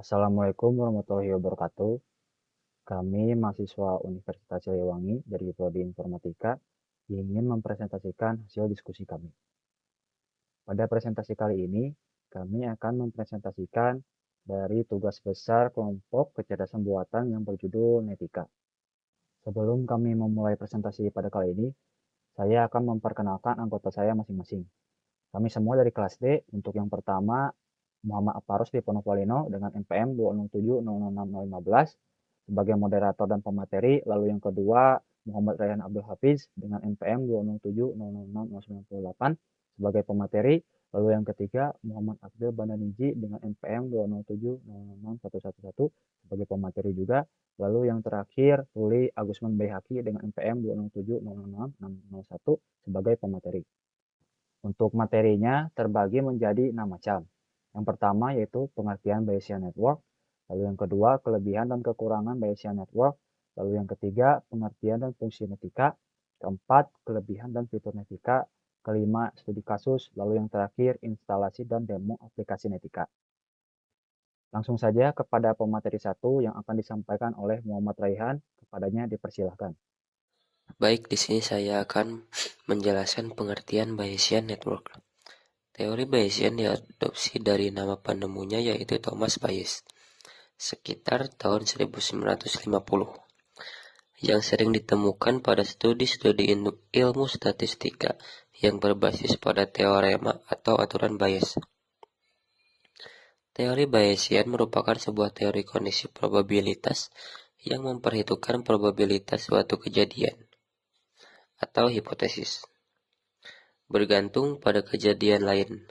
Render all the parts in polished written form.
Assalamualaikum warahmatullahi wabarakatuh. Kami mahasiswa Universitas Siliwangi dari Prodi Informatika ingin mempresentasikan hasil diskusi kami. Pada presentasi kali ini, kami akan mempresentasikan dari tugas besar kelompok kecerdasan buatan yang berjudul Netika. Sebelum kami memulai presentasi pada kali ini, saya akan memperkenalkan anggota saya masing-masing. Kami semua dari kelas D. Untuk yang pertama, Muhammad Aparus Diponegoro dengan NPM 207006015 sebagai moderator dan pemateri. Lalu yang kedua, Muhammad Rayhan Abdul Hafiz dengan NPM 207006098 sebagai pemateri. Lalu yang ketiga, Muhammad Abdul Bandaniji dengan NPM 207006111 sebagai pemateri juga. Lalu yang terakhir, Ruli Agusman Bayhaki dengan NPM 207006601 sebagai pemateri. Untuk materinya terbagi menjadi 6 macam. Yang pertama yaitu pengertian Bayesian Network, lalu yang kedua kelebihan dan kekurangan Bayesian Network, lalu yang ketiga pengertian dan fungsi netika, keempat kelebihan dan fitur netika, kelima studi kasus, lalu yang terakhir instalasi dan demo aplikasi netika. Langsung saja kepada pemateri 1 yang akan disampaikan oleh Muhammad Raihan, kepadanya dipersilahkan. Baik, di sini saya akan menjelaskan pengertian Bayesian Network. Teori Bayesian diadopsi dari nama penemunya yaitu Thomas Bayes, sekitar tahun 1950, yang sering ditemukan pada studi-studi ilmu statistika yang berbasis pada teorema atau aturan Bayes. Teori Bayesian merupakan sebuah teori kondisi probabilitas yang memperhitungkan probabilitas suatu kejadian atau hipotesis bergantung pada kejadian lain.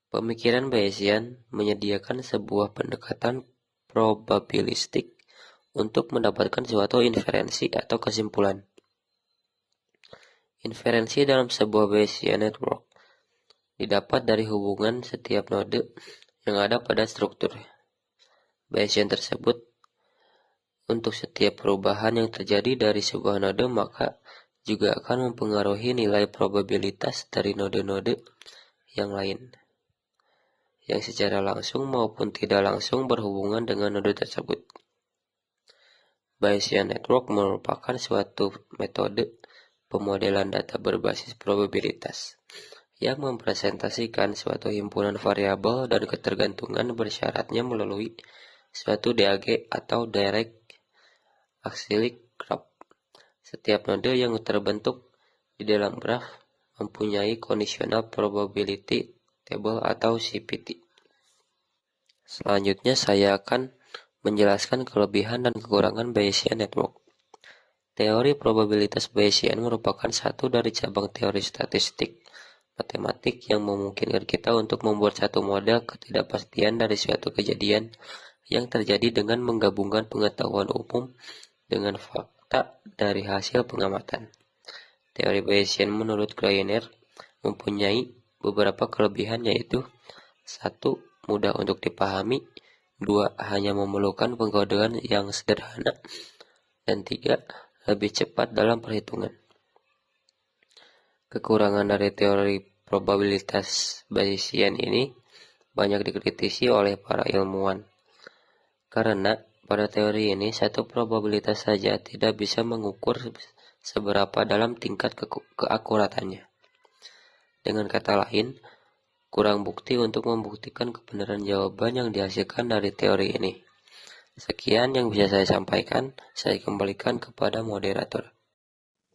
Pemikiran Bayesian menyediakan sebuah pendekatan probabilistik untuk mendapatkan suatu inferensi atau kesimpulan. Inferensi dalam sebuah Bayesian network didapat dari hubungan setiap node yang ada pada struktur Bayesian tersebut. Untuk setiap perubahan yang terjadi dari sebuah node, maka juga akan mempengaruhi nilai probabilitas dari node-node yang lain, yang secara langsung maupun tidak langsung berhubungan dengan node tersebut. Bayesian Network merupakan suatu metode pemodelan data berbasis probabilitas yang mempresentasikan suatu himpunan variabel dan ketergantungan bersyaratnya melalui suatu DAG atau Direct Acyclic Graph. Setiap node yang terbentuk di dalam graf mempunyai Conditional Probability Table atau CPT. Selanjutnya saya akan menjelaskan kelebihan dan kekurangan Bayesian Network. Teori probabilitas Bayesian merupakan satu dari cabang teori statistik matematik yang memungkinkan kita untuk membuat satu model ketidakpastian dari suatu kejadian yang terjadi dengan menggabungkan pengetahuan umum dengan fakta dari hasil pengamatan. Teori Bayesian menurut Greiner mempunyai beberapa kelebihan yaitu 1. Mudah untuk dipahami, 2. Hanya memerlukan pengkodean yang sederhana, dan 3. Lebih cepat dalam perhitungan. Kekurangan dari teori probabilitas Bayesian ini banyak dikritisi oleh para ilmuwan, karena pada teori ini satu probabilitas saja tidak bisa mengukur seberapa dalam tingkat keakuratannya. Dengan kata lain, kurang bukti untuk membuktikan kebenaran jawaban yang dihasilkan dari teori ini. Sekian yang bisa saya sampaikan, saya kembalikan kepada moderator.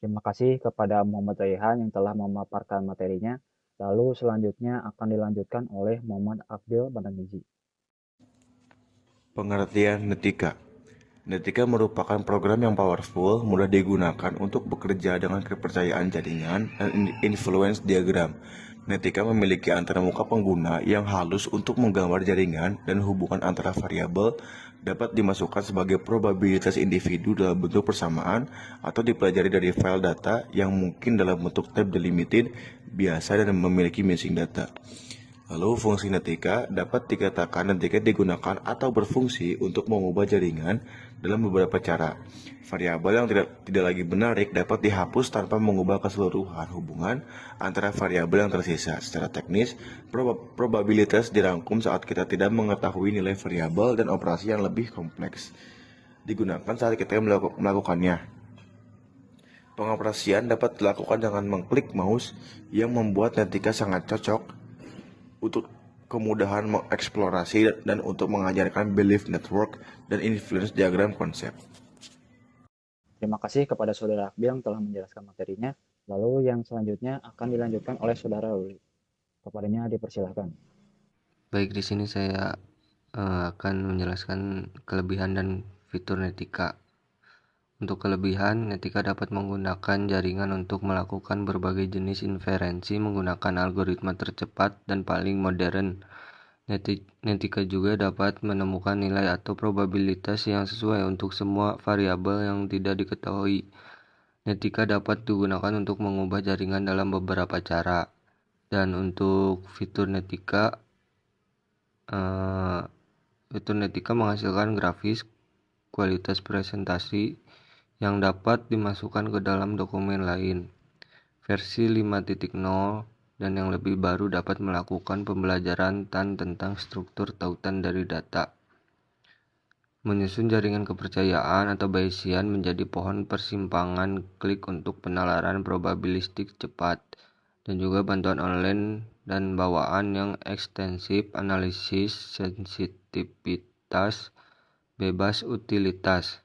Terima kasih kepada Muhammad Raihan yang telah memaparkan materinya. Lalu selanjutnya akan dilanjutkan oleh Muhammad Abdul Bandaniji. Pengertian Netika. Netika merupakan program yang powerful, mudah digunakan untuk bekerja dengan kepercayaan jaringan dan influence diagram. Netika memiliki antarmuka pengguna yang halus untuk menggambar jaringan dan hubungan antara variabel, dapat dimasukkan sebagai probabilitas individu dalam bentuk persamaan atau dipelajari dari file data yang mungkin dalam bentuk tab delimited biasa dan memiliki missing data. Lalu fungsi netika dapat dikatakan netika digunakan atau berfungsi untuk mengubah jaringan dalam beberapa cara. Variabel yang tidak lagi menarik dapat dihapus tanpa mengubah keseluruhan hubungan antara variabel yang tersisa. Secara teknis, probabilitas dirangkum saat kita tidak mengetahui nilai variabel dan operasi yang lebih kompleks digunakan saat kita melakukannya. Pengoperasian dapat dilakukan dengan mengklik mouse yang membuat netika sangat cocok untuk kemudahan mengeksplorasi dan untuk mengajarkan belief network dan influence diagram konsep. Terima kasih kepada Saudara Akbil yang telah menjelaskan materinya. Lalu yang selanjutnya akan dilanjutkan oleh Saudara Ruli. Kepadanya dipersilakan. Baik, di sini saya akan menjelaskan kelebihan dan fitur netika. Untuk kelebihan, netika dapat menggunakan jaringan untuk melakukan berbagai jenis inferensi menggunakan algoritma tercepat dan paling modern. Netika juga dapat menemukan nilai atau probabilitas yang sesuai untuk semua variabel yang tidak diketahui. Netika dapat digunakan untuk mengubah jaringan dalam beberapa cara. Dan untuk fitur netika menghasilkan grafis kualitas presentasi yang dapat dimasukkan ke dalam dokumen lain. Versi 5.0 dan yang lebih baru dapat melakukan pembelajaran tentang struktur tautan dari data. Menyusun jaringan kepercayaan atau Bayesian menjadi pohon persimpangan klik untuk penalaran probabilistik cepat, dan juga bantuan online dan bawaan yang ekstensif, analisis sensitivitas, bebas utilitas.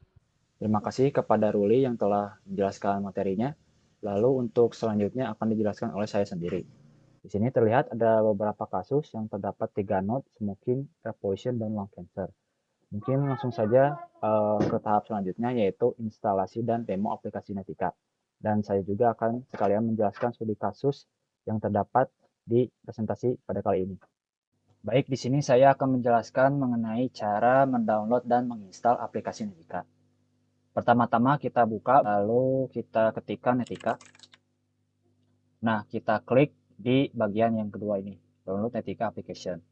Terima kasih kepada Ruli yang telah menjelaskan materinya. Lalu untuk selanjutnya akan dijelaskan oleh saya sendiri. Di sini terlihat ada beberapa kasus yang terdapat 3 node, smoking, reposition, dan lung cancer. Mungkin langsung saja ke tahap selanjutnya, yaitu instalasi dan demo aplikasi Netika. Dan saya juga akan sekalian menjelaskan studi kasus yang terdapat di presentasi pada kali ini. Baik, di sini saya akan menjelaskan mengenai cara mendownload dan menginstal aplikasi Netika. Pertama-tama kita buka, lalu kita ketikkan Netika. Nah, kita klik di bagian yang kedua ini, download Netika application.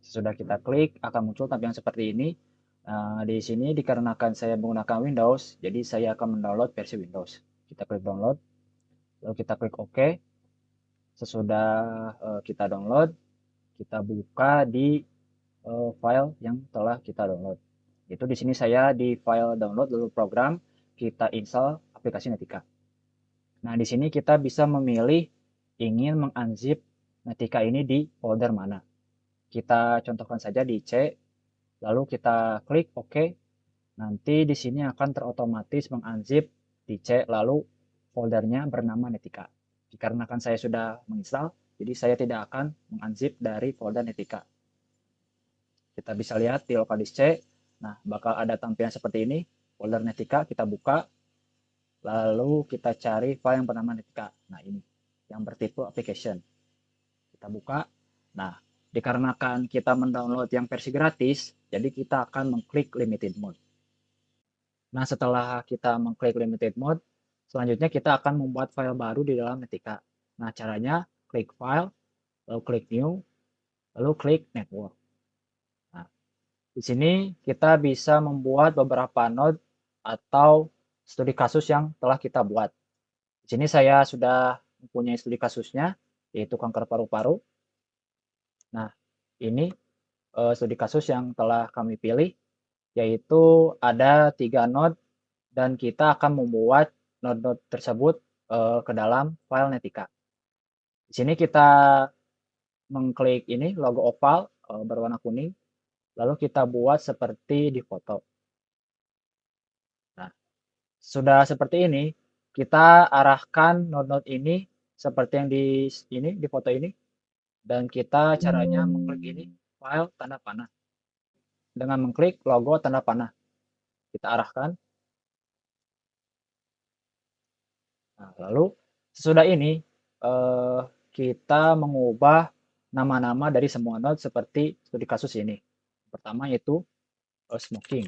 Sesudah kita klik, akan muncul tampilan seperti ini. Di sini dikarenakan saya menggunakan Windows, jadi saya akan mendownload versi Windows. Kita klik download, lalu kita klik OK. Sesudah kita download, kita buka di file yang telah kita download. Itu di sini saya di file download lalu program, kita install aplikasi Netika. Nah, di sini kita bisa memilih ingin mengunzip Netika ini di folder mana. Kita contohkan saja di C, lalu kita klik OK. Nanti di sini akan terotomatis mengunzip di C, lalu foldernya bernama Netika. Dikarenakan saya sudah menginstal, jadi saya tidak akan mengunzip dari folder Netika. Kita bisa lihat di local disk C, nah bakal ada tampilan seperti ini, folder Netika, kita buka, lalu kita cari file yang bernama Netika. Nah ini, yang bertipe application. Kita buka, nah dikarenakan kita mendownload yang versi gratis, jadi kita akan mengklik limited mode. Nah setelah kita mengklik limited mode, selanjutnya kita akan membuat file baru di dalam Netika. Nah caranya, klik file, lalu klik new, lalu klik network. Di sini kita bisa membuat beberapa node atau studi kasus yang telah kita buat. Di sini saya sudah mempunyai studi kasusnya, yaitu kanker paru-paru. Nah, ini studi kasus yang telah kami pilih, yaitu ada 3 node dan kita akan membuat node-node tersebut ke dalam file Netika. Di sini kita mengklik ini logo oval berwarna kuning, lalu kita buat seperti di foto. Nah, sudah seperti ini, kita arahkan node-node ini seperti yang di foto ini, dan kita caranya mengklik ini file tanda panah. Dengan mengklik logo tanda panah, kita arahkan. Nah, lalu sesudah ini kita mengubah nama-nama dari semua node seperti studi kasus ini. Pertama yaitu smoking.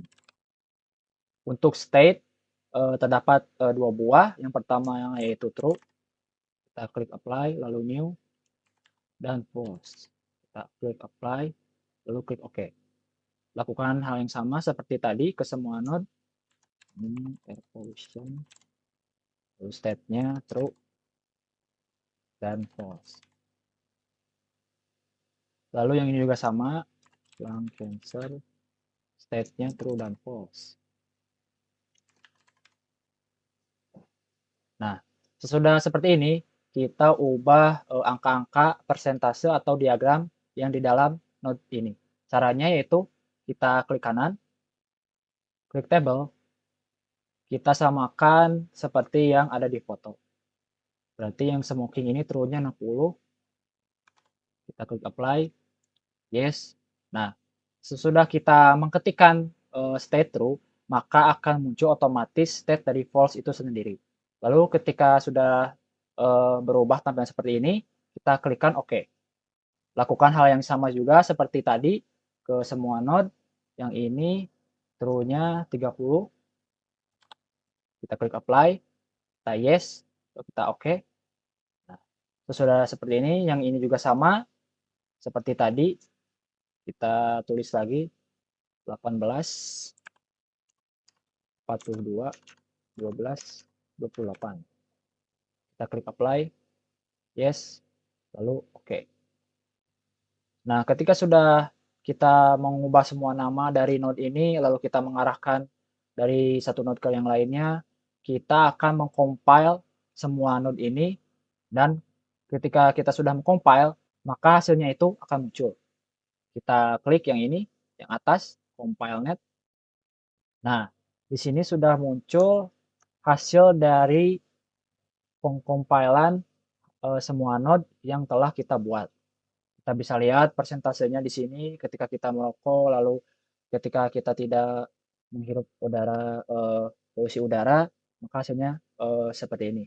Untuk state terdapat 2 buah. Yang pertama yaitu true. Kita klik apply lalu new. dan false. Kita klik apply, lalu klik OK. Lakukan hal yang sama seperti tadi ke semua node. Ini air pollution, lalu state-nya true dan false. Lalu yang ini juga sama, lung cancer, state-nya true dan false. Nah, sesudah seperti ini, kita ubah angka-angka persentase atau diagram yang di dalam node ini. Caranya yaitu kita klik kanan, klik table, kita samakan seperti yang ada di foto. Berarti yang smoking ini true-nya 60. Kita klik apply, yes. Nah, sesudah kita mengetikkan state true, maka akan muncul otomatis state dari false itu sendiri. Lalu ketika sudah berubah tampilan seperti ini, kita klikkan OK. Lakukan hal yang sama juga seperti tadi ke semua node. Yang ini true-nya 30. Kita klik apply, kita yes, kita OK. Nah, sesudah seperti ini, yang ini juga sama seperti tadi. Kita tulis lagi 18, 42, 12, 28. Kita klik apply, yes, lalu OK. Nah, ketika sudah kita mengubah semua nama dari node ini, lalu kita mengarahkan dari satu node ke yang lainnya, kita akan mengcompile semua node ini, dan ketika kita sudah mengcompile, maka hasilnya itu akan muncul. Kita klik yang ini, yang atas, compile net. Nah, di sini sudah muncul hasil dari pengkompilan semua node yang telah kita buat. Kita bisa lihat persentasenya di sini ketika kita merokok, lalu ketika kita tidak menghirup udara, polusi udara, maka hasilnya seperti ini.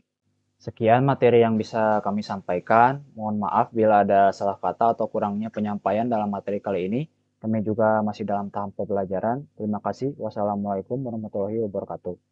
Sekian materi yang bisa kami sampaikan. Mohon maaf bila ada salah kata atau kurangnya penyampaian dalam materi kali ini. Kami juga masih dalam tahap pembelajaran. Terima kasih. Wassalamualaikum warahmatullahi wabarakatuh.